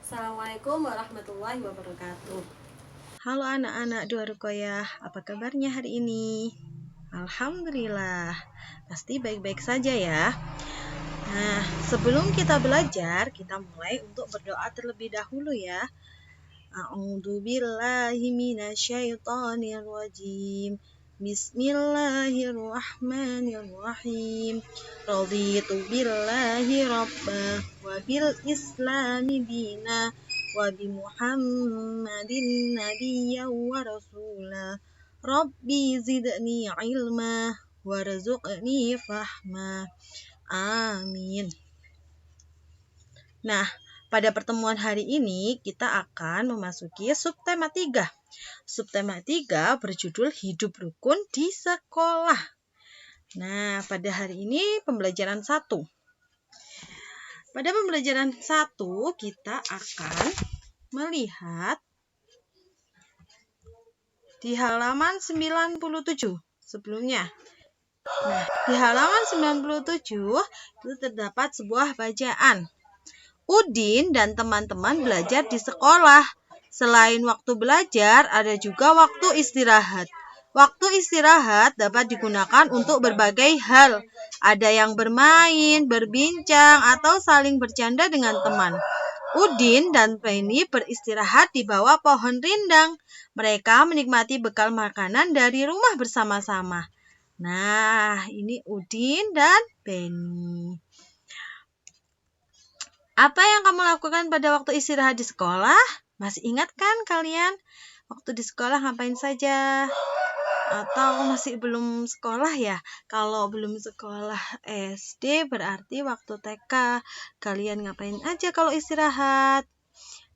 Assalamualaikum warahmatullahi wabarakatuh. Halo anak-anak Dua Rukoyah, apa kabarnya hari ini? Alhamdulillah, pasti baik-baik saja ya. Nah, sebelum kita belajar, kita mulai untuk berdoa terlebih dahulu ya. A'udzu billahi minasyaitonir rajim. Bismillahirrahmanirrahim. Raditu billahi rabbah wa bil islami dina wa bi Muhammadin nabiyyan wa rasula. Rabbi zidni ilma warzuqni fahma. Amin. Nah, pada pertemuan hari ini kita akan memasuki subtema 3. Subtema 3 berjudul Hidup Rukun di Sekolah. Nah, pada hari ini pembelajaran 1. Pada pembelajaran 1 kita akan melihat di halaman 97 sebelumnya. Nah, di halaman 97 itu terdapat sebuah bacaan. Udin dan teman-teman belajar di sekolah. Selain waktu belajar, ada juga waktu istirahat. Waktu istirahat dapat digunakan untuk berbagai hal. Ada yang bermain, berbincang, atau saling bercanda dengan teman. Udin dan Penny beristirahat di bawah pohon rindang. Mereka menikmati bekal makanan dari rumah bersama-sama. Nah, ini Udin dan Penny. Apa yang kamu lakukan pada waktu istirahat di sekolah? Masih ingat kan kalian? Waktu di sekolah ngapain saja? Atau masih belum sekolah ya? Kalau belum sekolah SD berarti waktu TK. Kalian ngapain aja kalau istirahat?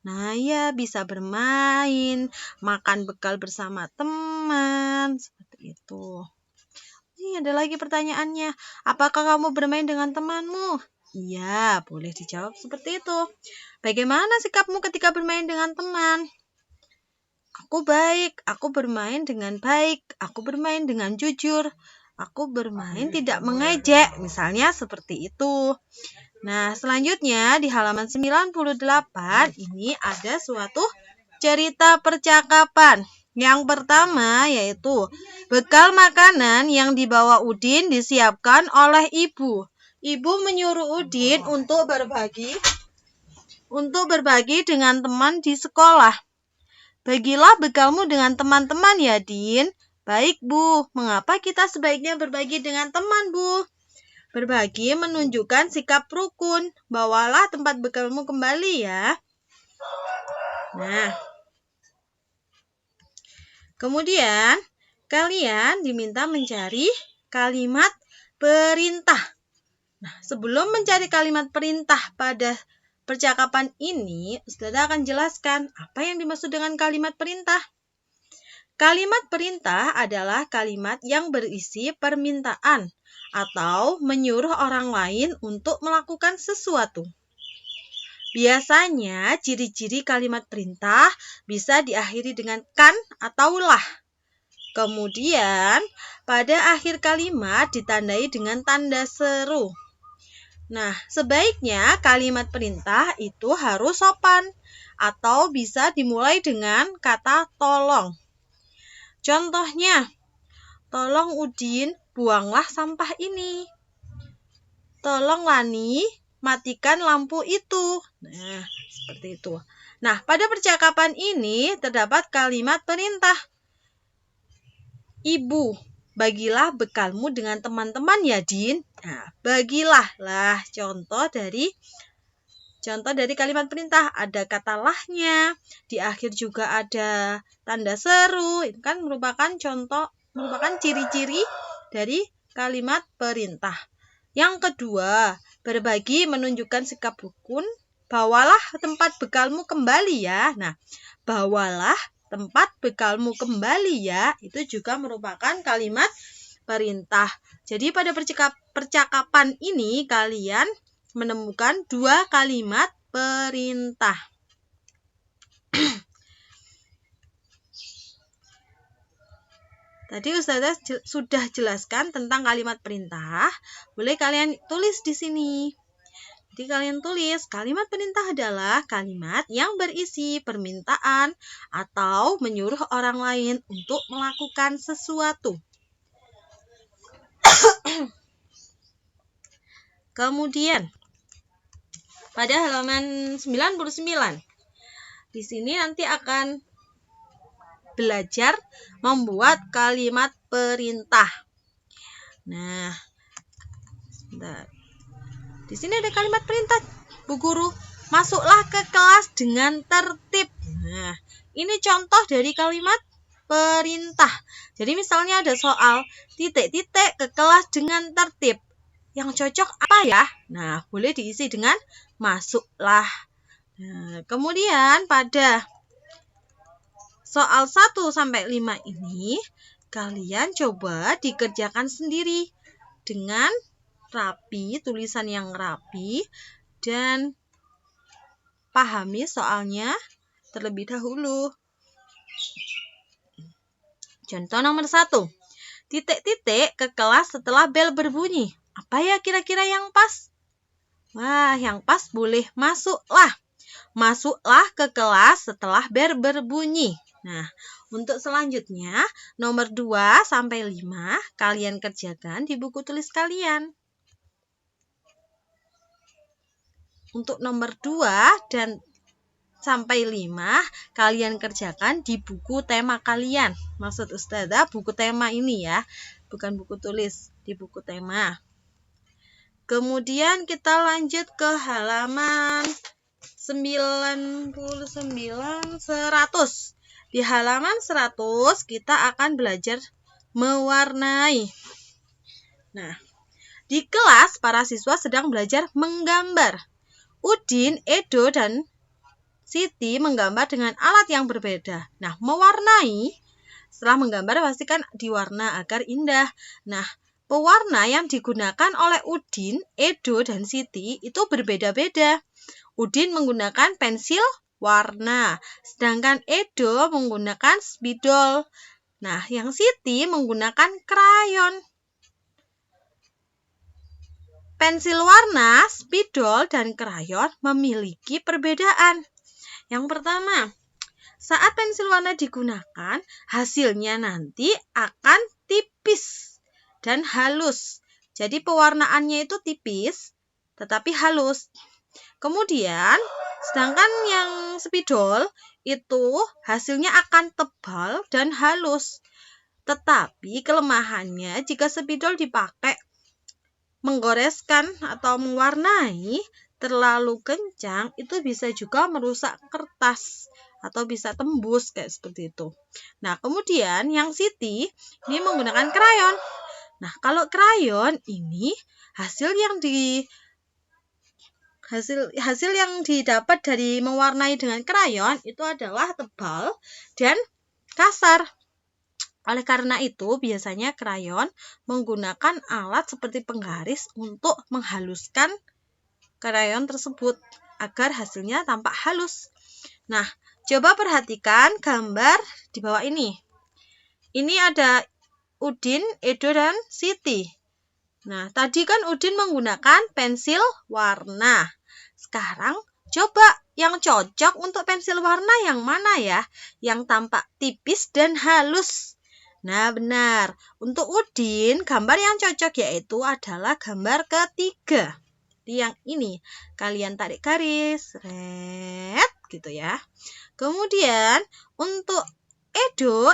Nah ya, bisa bermain, makan bekal bersama teman, seperti itu. Ini ada lagi pertanyaannya. Apakah kamu bermain dengan temanmu? Iya, boleh dijawab seperti itu. Bagaimana sikapmu ketika bermain dengan teman? Aku baik, aku bermain dengan baik, aku bermain dengan jujur, aku bermain tidak mengejek, misalnya seperti itu. Nah, selanjutnya di halaman 98 ini ada suatu cerita percakapan. Yang pertama yaitu bekal makanan yang dibawa Udin disiapkan oleh ibu. Ibu menyuruh Udin untuk berbagi dengan teman di sekolah. Bagilah bekalmu dengan teman-teman ya, Din. Baik, Bu. Mengapa kita sebaiknya berbagi dengan teman, Bu? Berbagi menunjukkan sikap rukun. Bawalah tempat bekalmu kembali ya. Nah, kemudian kalian diminta mencari kalimat perintah. Nah, sebelum mencari kalimat perintah pada percakapan ini, Ustazah akan jelaskan apa yang dimaksud dengan kalimat perintah. Kalimat perintah adalah kalimat yang berisi permintaan atau menyuruh orang lain untuk melakukan sesuatu. Biasanya ciri-ciri kalimat perintah bisa diakhiri dengan kan atau lah. Kemudian pada akhir kalimat ditandai dengan tanda seru. Nah, sebaiknya kalimat perintah itu harus sopan atau bisa dimulai dengan kata tolong. Contohnya, tolong Udin buanglah sampah ini. Tolong Lani matikan lampu itu. Nah, seperti itu. Nah, pada percakapan ini terdapat kalimat perintah. Ibu, bagilah bekalmu dengan teman-teman ya, Din. Nah, bagilah lah contoh dari kalimat perintah. Ada kata lahnya, di akhir juga ada tanda seru. Itu kan merupakan ciri-ciri dari kalimat perintah. Yang kedua, berbagi menunjukkan sikap rukun. Bawalah tempat bekalmu kembali ya. Nah, bawalah tempat bekalmu kembali ya. Itu juga merupakan kalimat perintah. Jadi pada percakapan ini kalian menemukan dua kalimat perintah. Tadi Ustazah sudah jelaskan tentang kalimat perintah. Boleh kalian tulis di sini. Jadi kalian tulis, kalimat perintah adalah kalimat yang berisi permintaan atau menyuruh orang lain untuk melakukan sesuatu. Kemudian, pada halaman 99, di sini nanti akan belajar membuat kalimat perintah. Nah, sebentar. Di sini ada kalimat perintah, Bu Guru. Masuklah ke kelas dengan tertib. Nah, ini contoh dari kalimat perintah. Jadi misalnya ada soal titik-titik ke kelas dengan tertib. Yang cocok apa ya? Nah, boleh diisi dengan masuklah. Nah, kemudian pada soal 1 sampai 5 ini kalian coba dikerjakan sendiri dengan rapi, tulisan yang rapi, dan pahami soalnya terlebih dahulu. Contoh nomor 1. Titik-titik ke kelas setelah bel berbunyi. Apa ya kira-kira yang pas? Wah, yang pas boleh masuklah. Masuklah ke kelas setelah bel berbunyi. Nah, untuk selanjutnya, nomor 2 sampai 5 kalian kerjakan di buku tulis kalian. Untuk nomor 2 dan sampai 5 kalian kerjakan di buku tema kalian. Maksud Ustazah buku tema ini ya, bukan buku tulis, di buku tema. Kemudian kita lanjut ke halaman 99, 100. Di halaman 100 kita akan belajar mewarnai. Nah, di kelas para siswa sedang belajar menggambar. Udin, Edo, dan Siti menggambar dengan alat yang berbeda. Nah, mewarnai, setelah menggambar pastikan diwarna agar indah. Nah, pewarna yang digunakan oleh Udin, Edo, dan Siti itu berbeda-beda. Udin menggunakan pensil warna, sedangkan Edo menggunakan spidol. Nah, yang Siti menggunakan krayon. Pensil warna, spidol, dan krayon memiliki perbedaan. Yang pertama, saat pensil warna digunakan, hasilnya nanti akan tipis dan halus. Jadi pewarnaannya itu tipis, tetapi halus. Kemudian, sedangkan yang spidol itu hasilnya akan tebal dan halus. Tetapi kelemahannya jika spidol dipakai menggoreskan atau mewarnai terlalu kencang, itu bisa juga merusak kertas atau bisa tembus kayak seperti itu. Nah, kemudian yang Siti ini menggunakan krayon. Nah, kalau krayon ini hasil yang didapat dari mewarnai dengan krayon itu adalah tebal dan kasar. Oleh karena itu, biasanya krayon menggunakan alat seperti penggaris untuk menghaluskan krayon tersebut agar hasilnya tampak halus. Nah, coba perhatikan gambar di bawah ini. Ini ada Udin, Edo, dan Siti. Nah, tadi kan Udin menggunakan pensil warna. Sekarang coba yang cocok untuk pensil warna yang mana ya? Yang tampak tipis dan halus. Nah, benar. Untuk Udin, gambar yang cocok yaitu adalah gambar ketiga. Jadi yang ini, kalian tarik garis, red, gitu ya. Kemudian, untuk Edo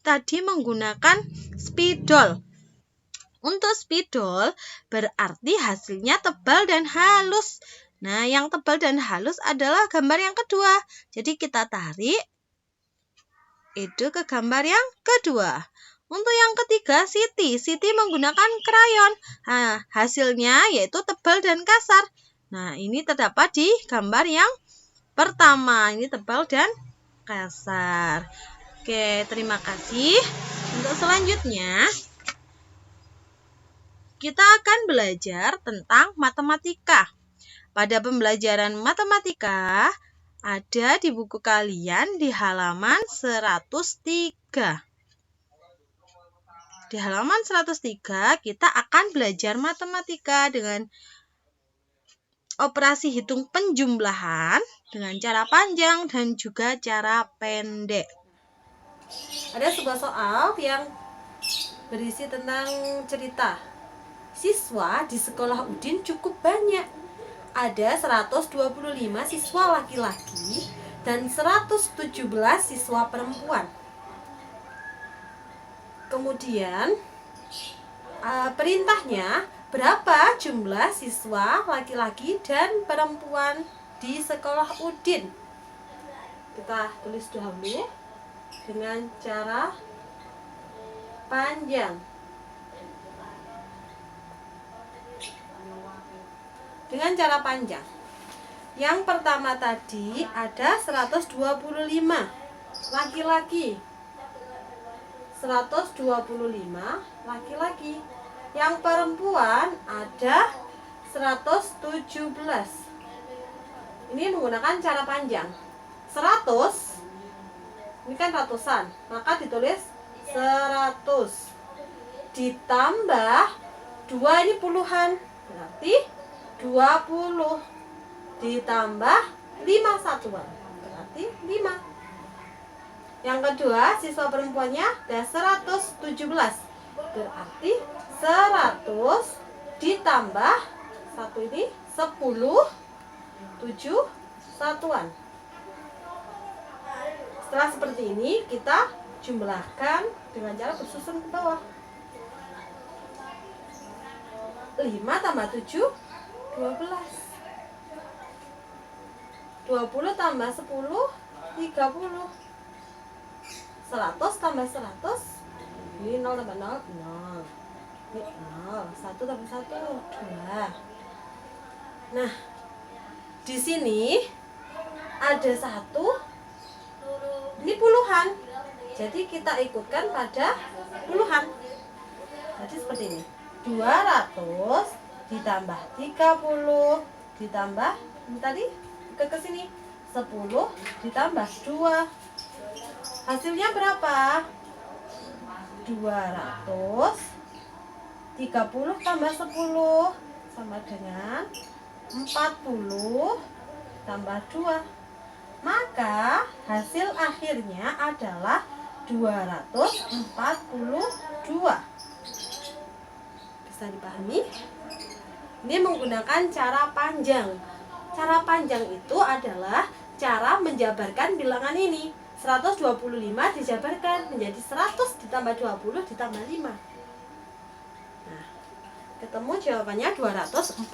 tadi menggunakan spidol. Untuk spidol, berarti hasilnya tebal dan halus. Nah, yang tebal dan halus adalah gambar yang kedua. Jadi kita tarik Edo ke gambar yang kedua. Untuk yang ketiga, Siti menggunakan krayon. Nah, hasilnya yaitu tebal dan kasar. Nah, ini terdapat di gambar yang pertama. Ini tebal dan kasar. Oke, terima kasih. Untuk selanjutnya, kita akan belajar tentang matematika. Pada pembelajaran matematika, ada di buku kalian di halaman 103. Di halaman 103 kita akan belajar matematika dengan operasi hitung penjumlahan dengan cara panjang dan juga cara pendek. Ada sebuah soal yang berisi tentang cerita. Siswa di sekolah Udin cukup banyak. Ada 125 siswa laki-laki dan 117 siswa perempuan. Kemudian perintahnya, berapa jumlah siswa laki-laki dan perempuan di sekolah Udin? Kita tulis dahulu dengan cara panjang. Dengan cara panjang. Yang pertama tadi ada 125 laki-laki. 125 laki-laki. Yang perempuan ada 117. Ini menggunakan cara panjang. 100 ini kan ratusan, maka ditulis 100 ditambah 2 ini puluhan, berarti 20 ditambah 5 satuan, berarti 5. Yang kedua, siswa perempuannya ada 117, berarti 100 ditambah 1 ini 10, 7 satuan. Setelah seperti ini, kita jumlahkan dengan cara bersusun ke bawah. 5 tambah 7, 12. 20 tambah 10, 30. 100 tambah 100, ini 0 tambah 0, 0. Ini 0, 1 tambah 1, 2. Nah, di sini ada 1, ini puluhan, jadi kita ikutkan pada puluhan. Jadi seperti ini, 200 ditambah 30 ditambah ini tadi ke sini 10 ditambah 2, hasilnya berapa? 230 tambah 10 sama dengan 40 tambah 2. Maka hasil akhirnya adalah 242. Bisa dipahami? Ini menggunakan cara panjang. Cara panjang itu adalah cara menjabarkan bilangan ini. 125 dijabarkan menjadi 100 ditambah 20 ditambah 5. Nah, ketemu jawabannya 242.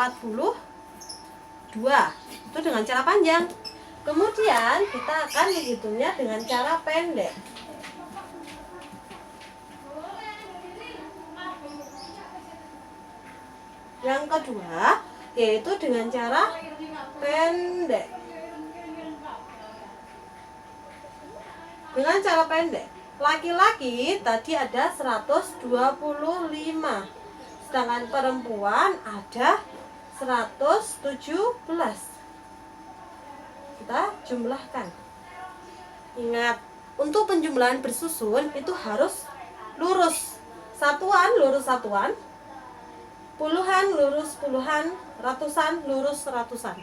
Itu dengan cara panjang. Kemudian kita akan menghitungnya dengan cara pendek. Yang kedua, yaitu dengan cara pendek. Dengan cara pendek, laki-laki tadi ada 125, sedangkan perempuan ada 117. Kita jumlahkan. Ingat, untuk penjumlahan bersusun itu harus lurus. Satuan lurus satuan, puluhan lurus puluhan, ratusan lurus ratusan.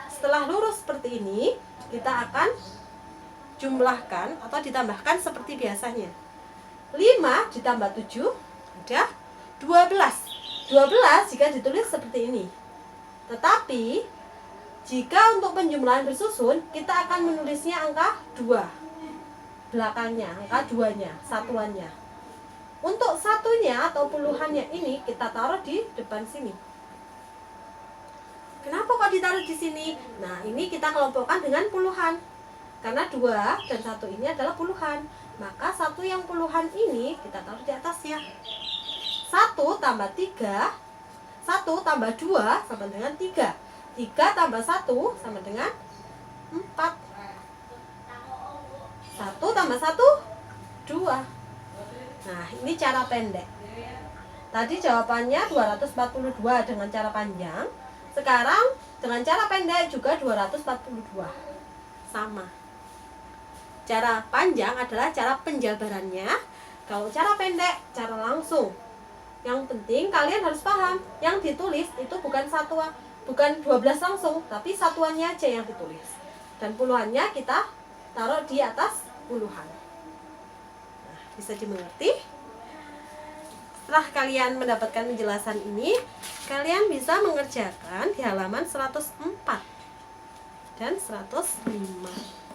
Setelah lurus seperti ini, kita akan jumlahkan atau ditambahkan seperti biasanya. 5 ditambah 7 ada 12. 12 jika ditulis seperti ini. Tetapi jika untuk penjumlahan bersusun, kita akan menulisnya angka 2 belakangnya, angka 2-nya, satuannya. Untuk satunya atau puluhannya ini kita taruh di depan sini. Kenapa kok ditaruh di sini? Nah, ini kita kelompokkan dengan puluhan. Karena 2 dan 1 ini adalah puluhan. Maka 1 yang puluhan ini kita taruh di atasnya. 1 tambah 3, 1 tambah 2 sama dengan 3. 3 tambah 1 sama dengan 4. 1 tambah 1, 2. Nah, ini cara pendek. Tadi jawabannya 242 dengan cara panjang. Sekarang dengan cara pendek juga 242. Sama. Cara panjang adalah cara penjabarannya. Kalau cara pendek, cara langsung. Yang penting kalian harus paham, yang ditulis itu bukan satuan, bukan 12 langsung, tapi satuannya aja yang ditulis. Dan puluhannya kita taruh di atas puluhan. Nah, bisa dimengerti? Setelah kalian mendapatkan penjelasan ini, kalian bisa mengerjakan di halaman 104 dan 105.